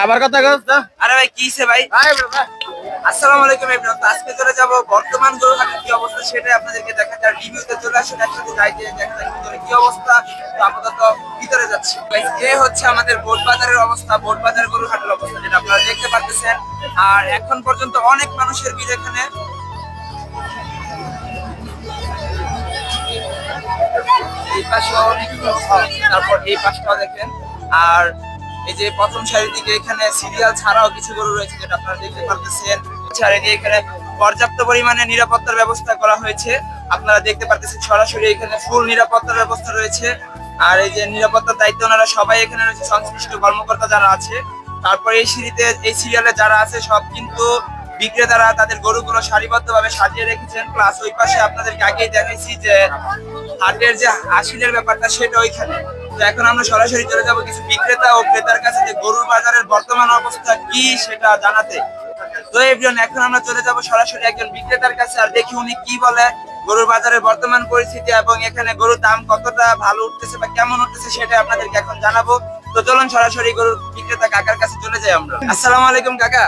আবার কথা আরে ভাই কিছে ভাই? আসসালামু আলাইকুম এভরিওয়ান। তো আজকে চলে যাব বর্তমান গরুহাটের কি অবস্থা সেটাই আপনাদেরকে দেখাতে, আর রিভিউতে চলে আসুন একসাথে যাই যে দেখা যাক কি অবস্থা। তো আপাতত ভিতরে যাচ্ছি। এই হচ্ছে আমাদের বোটবাজারের অবস্থা, বোটবাজার গরুহাটের অবস্থা যেটা আপনারা দেখতে পাচ্ছেন। আর এখন পর্যন্ত অনেক মানুষের ভিড় এখানে। এই পাশে অনেক, তারপর এই পাশটাও দেখেন। আর এই যে প্রথম সারির দিকে এখানে সিরিয়াল ছাড়াও কিছু গরু রয়েছে যেটা আপনারা দেখতে পাচ্ছেন। এখানে পর্যাপ্ত পরিমাণে নিরাপত্তার ব্যবস্থা করা হয়েছে, আপনারা দেখতে পাচ্ছেন সরাসরি এখানে ফুল নিরাপত্তার ব্যবস্থা রয়েছে। আর এই যে নিরাপত্তার দায়িত্ব ওনারা সবাই এখানে রয়েছে, সংশ্লিষ্ট কর্মকর্তা যারা আছে। তারপরে এই সিঁড়িতে এই সিরিয়ালে যারা আছে সব কিন্তু বিক্রেতারা তাদের গরুগুলো সারিবদ্ধভাবে সাজিয়ে রেখেছেন। প্লাস ওই পাশে আপনাদেরকে আগেই দেখাইছি যে হাটের যে হাসিলের ব্যাপারটা সেটা ওইখানে। তো এখন আমরা সরাসরি চলে যাব কিছু বিক্রেতা ও ক্রেতার কাছে যে গরুর বাজারের বর্তমান অবস্থা কি সেটা জানাতে। তো এভরিওয়ান, এখন আমরা চলে যাব সরাসরি একজন বিক্রেতার কাছে, আর দেখি উনি কি বলে গরুর বাজারের বর্তমান পরিস্থিতি এবং এখানে গরুর দাম কতটা ভালো উঠতেছে বা কেমন উঠতেছে সেটা আপনাদেরকে এখন জানাবো। তো চলুন সরাসরি গরুর বিক্রেতা কাকার কাছে চলে যাই আমরা। আসসালামু আলাইকুম কাকা।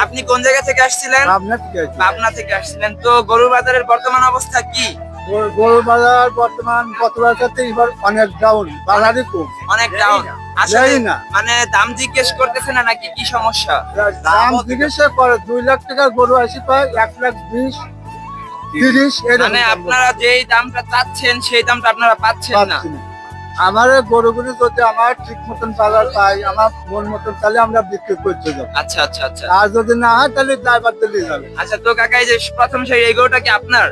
আপনি কোন জায়গা থেকে আসছিলেন? পাবনা থেকে আসছিলেন। তো গরুর বাজারের বর্তমান অবস্থা কি? গরুর বাজার বর্তমান গতবার থেকে এবার অনেক ডাউন, বাজারই কম, অনেক ডাউন। আসলে না মানে দাম জিজ্ঞেস করতেছে না নাকি কি সমস্যা? দাম জিজ্ঞেস করে 2 লাখ টাকার গরু আসি পায় 1,20,30। মানে আপনারা যেই দামটা চাচ্ছেন সেই দামটা আপনারা পাচ্ছেন না। আমার গরুগুলো যদি আমার ঠিক মতন বাজার পাই, আমার মন মতন, তাহলে আমরা বিক্রি করতে যাবো। আচ্ছা আচ্ছা আচ্ছা। আর যদি না হয় তাহলে ড্রাইভার দিলে যাবে। আচ্ছা, তো কাকা এই যে প্রথম সেই এই গরুটা কি আপনার?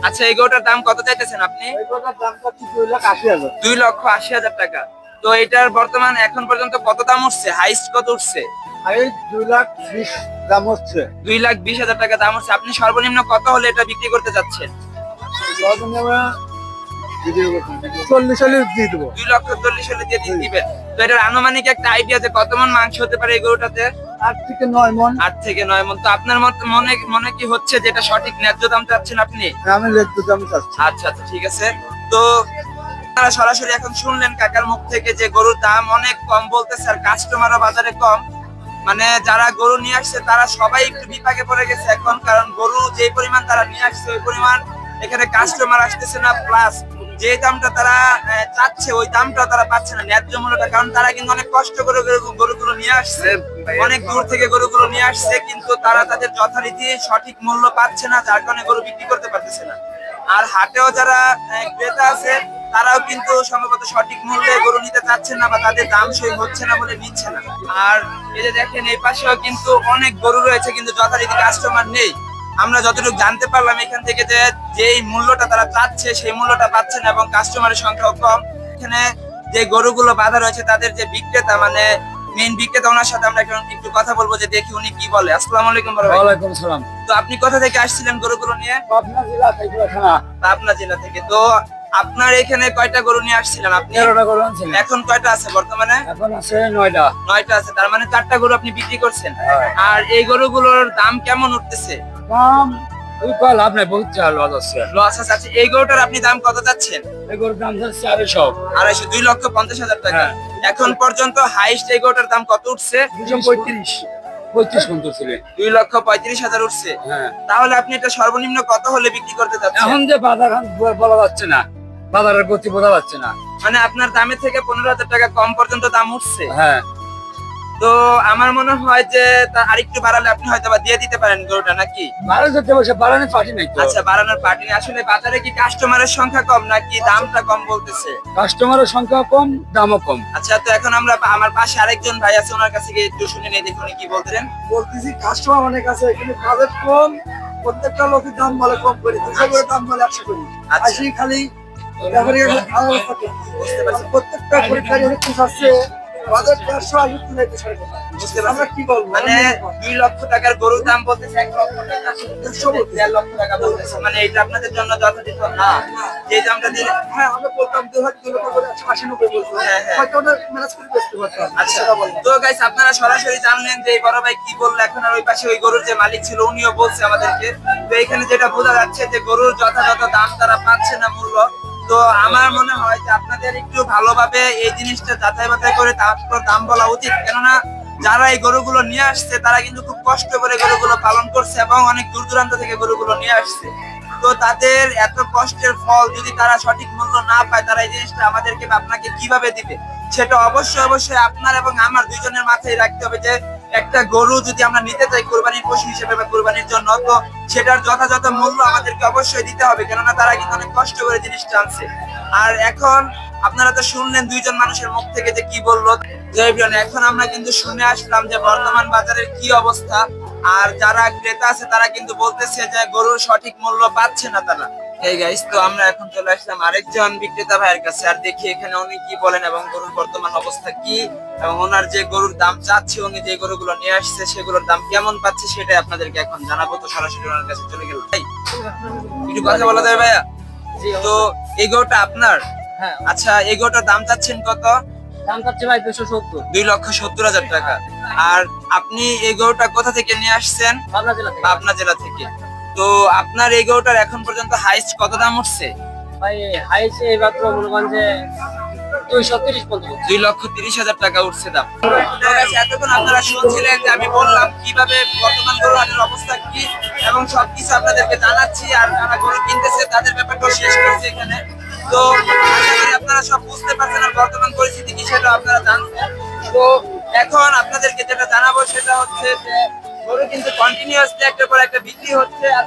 আচ্ছা, এই গরুটার দাম কত চাইতেছেন আপনি? এই গরুটার দাম হচ্ছে 2,80,000। 2,80,000 টাকা। তো এটার বর্তমান এখন পর্যন্ত কত দাম উঠছে? হাইস্ট কত উঠছে? এই 2,20,000 দাম হচ্ছে। 2,20,000 টাকা দাম হচ্ছে। আপনি সর্বনিম্ন কত হলে এটা বিক্রি করতে যাচ্ছেন? 40 হলে দিয়ে দেবো। 2,40,000 হলে দিয়ে দিবেন। তো এটার আনুমানিক একটা আইডিয়া যে কত মন মাংস হতে পারে এই গরুটাতে? 8 থেকে 9 মন। 8 থেকে 9 মন। তো আপনার মনে কি হচ্ছে যেটা সঠিক ন্যায্য দাম চাচ্ছেন আপনি? আমি ন্যায্য দাম চাচ্ছি। আচ্ছা আচ্ছা, ঠিক আছে। তো আপনারা সরাসরি এখন শুনলেন কাকার মুখ থেকে যে গরুর দাম অনেক কম বলতেছে, আর কাস্টমারও বাজারে কম। মানে যারা গরু নিয়ে আসছে তারা সবাই একটু বিপাকে পড়ে গেছে এখন, কারণ গরু যে পরিমাণ তারা নিয়ে আসছে ওই পরিমাণ এখানে কাস্টমার আসতেছে না। প্লাস যে দামটা তারা চাচ্ছে ওই দামটা তারা পাচ্ছে না, ন্যায্য মূল্যটা। কারণ তারা কিন্তু অনেক কষ্ট করে গরুগুলো নিয়ে আসছে, অনেক দূর থেকে গরুগুলো নিয়ে আসছে, কিন্তু তারা তাদের যথারীতি সঠিক মূল্য পাচ্ছে না, যার কারণে গরু বিক্রি করতে পারতেছে না। আর হাটেও যারা ক্রেতা আছে তারাও কিন্তু সম্ভবত সঠিক মূল্যে গরু নিতে চাচ্ছেন না, বা তাদের দাম সই হচ্ছে না বলে নিচ্ছে না। আর এই যে দেখেন এই পাশেও কিন্তু অনেক গরু রয়েছে, কিন্তু যথারীতি কাস্টমার নেই। আমরা যতটুকু জানতে পারলাম এখান থেকে যে যেই মূল্যটা তারা চাচ্ছে সেই মূল্যটা পাচ্ছে না, এবং কাস্টমারের সংখ্যাও কম। এখানে যে গরুগুলো বাঁধা রয়েছে তাদের যে বিক্রেতা, মানে মেইন বিক্রেতা, ওনার সাথে আমরা একটু কথা বলবো যে দেখি উনি কি বলে। আসসালামু আলাইকুম। ওয়ালাইকুম সালাম। তো আপনি কোথা থেকে আসছিলেন গরুগুলো নিয়ে? পাবনা জেলা থেকে। পাবনা জেলা থেকে। তো আপনার এখানে কয়টা গরু নিয়ে আসছিলেন আপনি? 13টা গরু আনছিলেন। এখন কয়টা আছে বর্তমানে? এখন আছে 9টা। 9টা আছে, তার মানে 4টা গরু আপনি বিক্রি করছেন। আর এই গরুগুলোর দাম কেমন উঠতেছে? দাম ওই কল আপনি বহুত লস আছে। লস আছে। আচ্ছা, এই গরুটার আপনি দাম কত চাচ্ছেন? এই গরুর দাম হচ্ছে 250। 2,50,000 টাকা। এখন পর্যন্ত হাইস্ট এই গরুটার দাম কত উঠছে? 235 পর্যন্ত ছিল। 2,35,000 উঠছে। তাহলে আপনি এটা সর্বনিম্ন কত হলে বিক্রি করতে যাচ্ছেন? এখন যে বাজার বলা যাচ্ছে না, বাজারের গতি বোঝা যাচ্ছে না। মানে আপনার দামের থেকে 15,000 টাকা কম পর্যন্ত দাম উঠছে। হ্যাঁ। তো আমার মনে হয় যে আরেকটু বাড়ালে আপনি হয়তো বা দিয়ে দিতে পারেন গরুটা, নাকি? বাড়ানোর পার্টি নাই। আচ্ছা, বাড়ানোর পার্টি নেই। আসলে বাজারে কি কাস্টমারের সংখ্যা কম নাকি দামটা কম বলতেছে? কাস্টমারের সংখ্যা কম, দামও কম। আচ্ছা, তো এখন আমরা আমার পাশে আরেকজন ভাই আছে, ওনার কাছে গিয়ে একটু শুনে নেই, দেখুন কি বলতেন। বলতেছি কাস্টমার অনেক আছে কিন্তু বাজেট কম, প্রত্যেকটা লোকের দাম বলে কম করি, 200 করে দাম বলে 100 করি। আসি খালি প্রত্যেকটা পরীক্ষায় অনেক কিছু আছে, বাজেট 580 নাকি সাড়ে কত? বুঝতে পারছি। আমরা কি বলবো মানে 2 লক্ষ টাকার গরুর দাম বলতেছে 1 লক্ষ টাকা, 1.5 লক্ষ টাকা বলতেছে। মানে এটা আপনাদের জন্য যথাযথ না, যে দামটা দিলে। হ্যাঁ আমরা বলতাম 2 লক্ষ করে 180 বলবো, হ্যাঁ, হ্যাঁ। হয়তো ওটা ম্যানেজ করে বেচতে পারতাম। আচ্ছা, সেটা বললাম। তো গাইস আপনারা সরাসরি জানলেন যে এই বড় ভাই কি বললো। এখন আর ওই পাশে ওই গরুর যে মালিক ছিল উনিও বলছে আমাদেরকে। তো এখানে যেটা বোঝা যাচ্ছে যে গরুর যথাযথ দাম তারা পাচ্ছে না, মূল্য। তো আমার মনে হয় যে আপনাদের একটু ভালোভাবে এই জিনিসটা যাচাই বাছাই করে তারপর দাম বলা উচিত, কেননা যারা এই গরুগুলো নিয়ে আসছে তারা কিন্তু খুব কষ্ট করে গরুগুলো পালন করছে এবং অনেক দূর দূরান্ত থেকে গরুগুলো নিয়ে আসছে। তো তাদের এত কষ্টের ফল যদি তারা সঠিক মূল্য না পায়, তারা এই জিনিসটা আমাদেরকে বা আপনাকে কিভাবে দিবে, সেটা অবশ্যই অবশ্যই আপনার এবং আমার দুইজনের মাথায় রাখতে হবে যে একটা গরু যদি আমরা নিতে চাই কোরবানির পশু হিসেবে বা কোরবানির জন্য, তো সেটার যথাযথ মূল্য আমাদেরকে অবশ্যই দিতে হবে, কেননা তারা কিন্তু অনেক কষ্ট করে জিনিসটা আনছে। আর এখন আপনারা তো শুনলেন দুইজন মানুষের মুখ থেকে যে কি বললো। এখন আমরা কিন্তু শুনে আসলাম যে বর্তমান বাজারের কি অবস্থা, আর যারা ক্রেতা আছে তারা কিন্তু বলতেছে যে গরুর সঠিক মূল্য পাচ্ছে না তারা। এই গাইস, তো আমরা এখন চলে আসলাম আরেকজন বিক্রেতা ভাইয়ের কাছে, আর দেখি এখানে উনি কি বলেন এবং গরুর বর্তমান অবস্থা কি, এবং ওনার যে গরুর দাম চাচ্ছে, উনি যে গরুগুলো নিয়ে আসছে সেগুলোর দাম কেমন পাচ্ছে সেটাই আপনাদেরকে এখন জানাবো। তো সরাসরি ওনার কাছে চলে গেল। ভাই একটু কথা বলা যাবে ভাইয়া? তো এই গরুটা আপনার? হ্যাঁ। আচ্ছা, এই গরুটার দাম চাচ্ছেন কত? দাম চাচ্ছে ভাই 270। 2,70,000 টাকা। আর আপনি এই গরুটা কোথা থেকে নিয়ে আসছেন? পাবনা জেলা থেকে। পাবনা জেলা থেকে। তো আপনার এই গরুটার এখন পর্যন্ত হাইস্ট কত দাম উঠছে? ভাই হাইছে এইমাত্র মনে করেন যে 230 পর্যন্ত। 2,30,000 টাকা উঠছে দাম। তো guys, এতক্ষণ আপনারা শুনছিলেন যে আমি বললাম কিভাবে বর্তমান গরু হাটের অবস্থা কি, এবং সবকিছু আপনাদেরকে জানাচ্ছি। আর যারা গরু কিনতেছে তাদের ব্যাপারটাও শেষ করছি এখানে। তো আশা করি আপনারা সব বুঝতে পারছেন আর বর্তমান পরিস্থিতি কি সেটা আপনারা জানছেন। তো এখন আপনাদেরকে যেটা জানাবো সেটা হচ্ছে যে গরু কিন্তু কন্টিনিউয়াসলি একটার পর একটা বিক্রি হচ্ছে, আর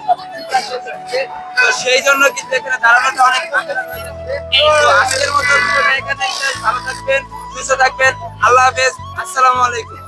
তো সেই জন্য কিন্তু এখানে দাঁড়ানোটা অনেক ঝামেলা হয়ে যাচ্ছে। তো আজকের মতো ভিডিওটা এখানে শেষ। ভালো থাকবেন, সুস্থ থাকবেন। আল্লাহ হাফেজ, আসসালামু আলাইকুম।